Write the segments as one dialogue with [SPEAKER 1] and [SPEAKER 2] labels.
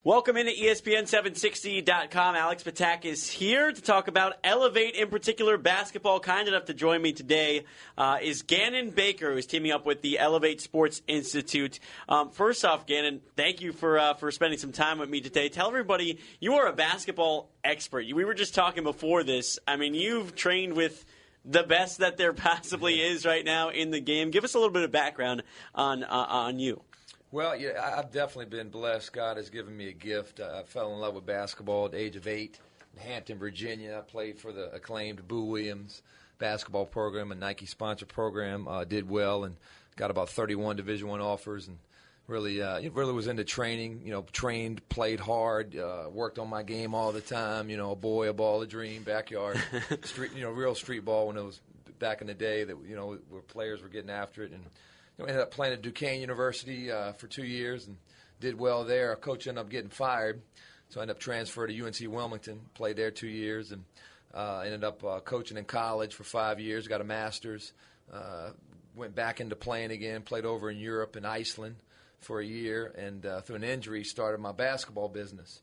[SPEAKER 1] Welcome into ESPN760.com. Alex Patak is here to talk about Elev8, in particular basketball. Kind enough to join me today is Ganon Baker, who is teaming up with the Elev8 Sports Institute. First off, Ganon, thank you for spending some time with me today. Tell everybody, you are a basketball expert. We were just talking before this. I mean, you've trained with the best that there possibly is right now in the game. Give us a little bit of background on you.
[SPEAKER 2] Well, yeah, I've definitely been blessed. God has given me a gift. I fell in love with basketball at the age of 8 in Hampton, Virginia. I played for the acclaimed Boo Williams basketball program, a Nike sponsor program. Did well and got about 31 Division I offers, and really was into training. Trained, played hard, worked on my game all the time. A boy, a ball, a dream, backyard, street. Real street ball when it was back in the day that where players were getting after it. And ended up playing at Duquesne University for 2 years and did well there. Our coach ended up getting fired, so I ended up transferred to UNC Wilmington, played there 2 years, and ended up coaching in college for 5 years, got a master's, went back into playing again, played over in Europe and Iceland for a year, and through an injury started my basketball business.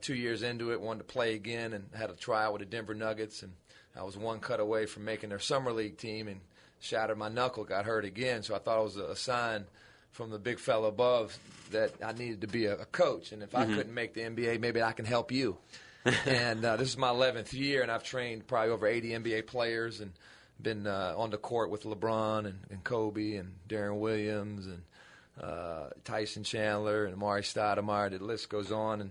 [SPEAKER 2] 2 years into it, wanted to play again and had a tryout with the Denver Nuggets, and I was one cut away from making their summer league team and shattered my knuckle, got hurt again, so I thought it was a sign from the big fella above that I needed to be a coach, and if I couldn't make the NBA, maybe I can help you. And this is my 11th year, and I've trained probably over 80 NBA players and been on the court with LeBron and Kobe and Darren Williams and Tyson Chandler and Amari Stoudemire. The list goes on, and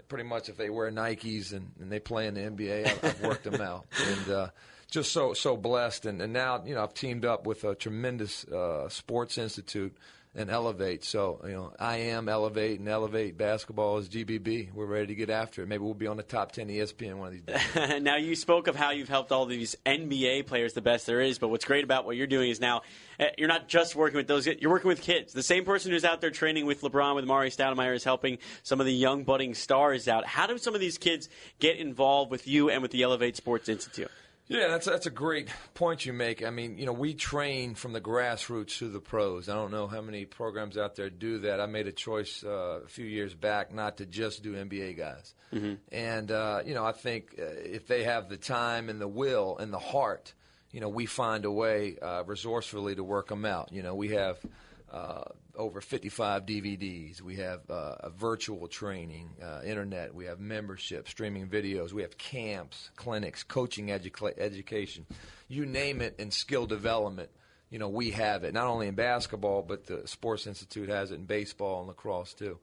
[SPEAKER 2] pretty much if they wear Nikes and they play in the NBA, I've worked them out. And just so blessed, and now I've teamed up with a tremendous sports institute and Elev8. So I am Elev8, and Elev8 basketball is GBB. We're ready to get after it. Maybe we'll be on the top 10 ESPN one of these days.
[SPEAKER 1] Now, you spoke of how you've helped all these NBA players the best there is, but what's great about what you're doing is now you're not just working with those. You're working with kids. The same person who's out there training with LeBron, with Amari Stoudemire, is helping some of the young budding stars out. How do some of these kids get involved with you and with the Elev8 Sports Institute?
[SPEAKER 2] Yeah, that's a great point you make. I mean, we train from the grassroots to the pros. I don't know how many programs out there do that. I made a choice a few years back not to just do NBA guys. Mm-hmm. And, I think if they have the time and the will and the heart, we find a way resourcefully to work them out. We have over 55 DVDs. We have virtual training, internet. We have membership, streaming videos. We have camps, clinics, coaching education. You name it in skill development, we have it. Not only in basketball, but the Sports Institute has it in baseball and lacrosse too.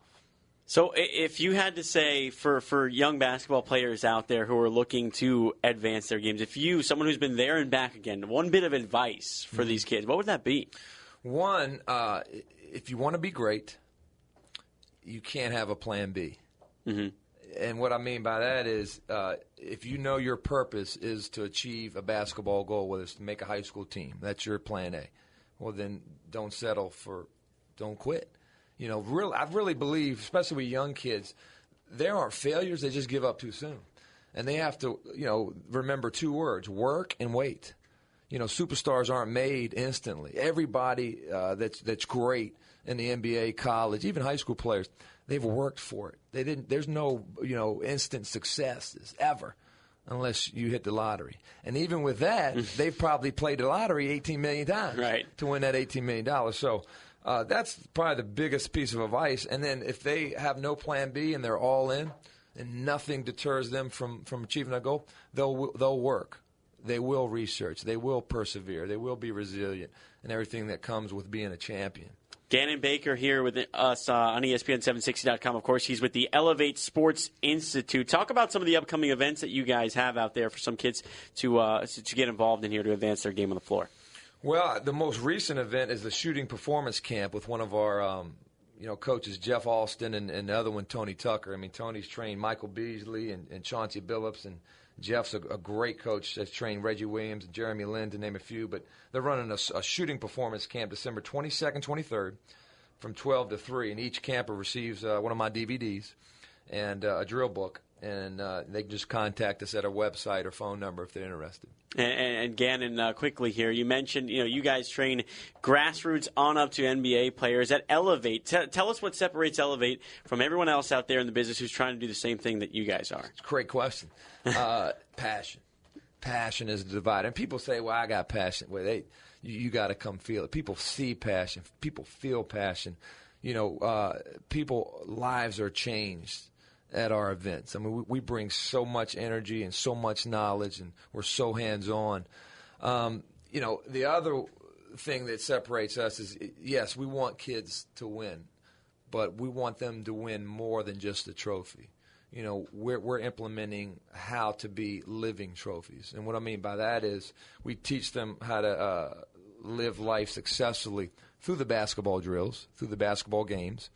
[SPEAKER 1] So if you had to say for young basketball players out there who are looking to advance their games, someone who's been there and back again, one bit of advice for these kids, what would that be?
[SPEAKER 2] One, if you want to be great, you can't have a plan B. Mm-hmm. And what I mean by that is if you know your purpose is to achieve a basketball goal, whether it's to make a high school team, that's your plan A. Well, then don't quit. I really believe, especially with young kids, there aren't failures. They just give up too soon. And they have to, remember two words, work and wait. Superstars aren't made instantly. Everybody that's great in the NBA, college, even high school players, they've worked for it. There's no, instant successes ever unless you hit the lottery. And even with that, they've probably played the lottery 18 million times to win that $18 million. So that's probably the biggest piece of advice. And then if they have no plan B and they're all in and nothing deters them from achieving that goal, they'll work. They will research. They will persevere. They will be resilient and everything that comes with being a champion.
[SPEAKER 1] Ganon Baker here with us on ESPN760.com. Of course, he's with the Elev8 Sports Institute. Talk about some of the upcoming events that you guys have out there for some kids to get involved in here to advance their game on the floor.
[SPEAKER 2] Well, the most recent event is the shooting performance camp with one of our coaches, Jeff Alston, and the other one, Tony Tucker. I mean, Tony's trained Michael Beasley and Chauncey Billups, and Jeff's a great coach that's trained Reggie Williams and Jeremy Lin, to name a few. But they're running a shooting performance camp December 22nd, 23rd from 12 to 3. And each camper receives one of my DVDs and a drill book. And they can just contact us at our website or phone number if they're interested.
[SPEAKER 1] And Ganon, quickly here, you mentioned you guys train grassroots on up to NBA players at Elev8. Tell us what separates Elev8 from everyone else out there in the business who's trying to do the same thing that you guys are.
[SPEAKER 2] It's a great question. Passion. Passion is the divide. And people say, well, I got passion. Well, you got to come feel it. People see passion. People feel passion. People lives are changed at our events. I mean, we bring so much energy and so much knowledge, and we're so hands-on. The other thing that separates us is, yes, we want kids to win, but we want them to win more than just a trophy. We're implementing how to be living trophies. And what I mean by that is we teach them how to live life successfully through the basketball drills, through the basketball games,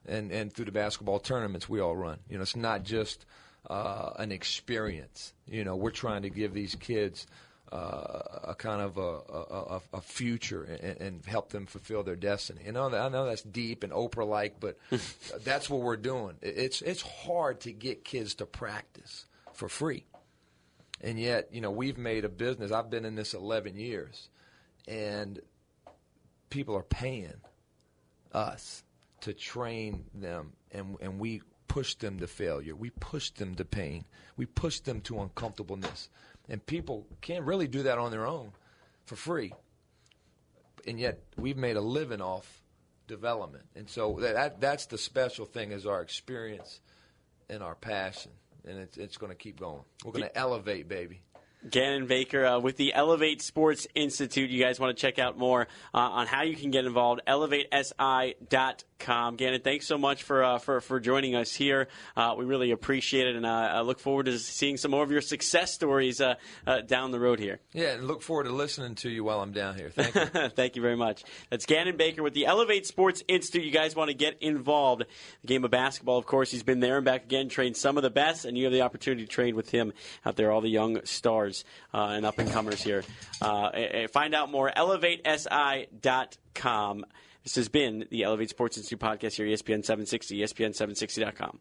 [SPEAKER 2] and through the basketball tournaments we all run. It's not just an experience. We're trying to give these kids a kind of a future and help them fulfill their destiny. I know that's deep and Oprah-like, but that's what we're doing. It's hard to get kids to practice for free. And yet, we've made a business. I've been in this 11 years, and people are paying us to train them, and we push them to failure. We push them to pain. We push them to uncomfortableness. And people can't really do that on their own for free. And yet we've made a living off development. And so that's the special thing, is our experience and our passion. And it's going to keep going. We're going to elevate, baby.
[SPEAKER 1] Ganon Baker with the Elev8 Sports Institute. You guys want to check out more on how you can get involved, Elev8si.com. Ganon, thanks so much for joining us here. We really appreciate it, and I look forward to seeing some more of your success stories down the road here.
[SPEAKER 2] Yeah, and look forward to listening to you while I'm down here. Thank you.
[SPEAKER 1] Thank you very much. That's Ganon Baker with the Elev8 Sports Institute. You guys want to get involved. The game of basketball, of course, he's been there and back again, trained some of the best, and you have the opportunity to train with him out there, all the young stars and up-and-comers here. Find out more, Elev8si.com. This has been the Elev8 Sports Institute podcast here, ESPN 760, ESPN760.com.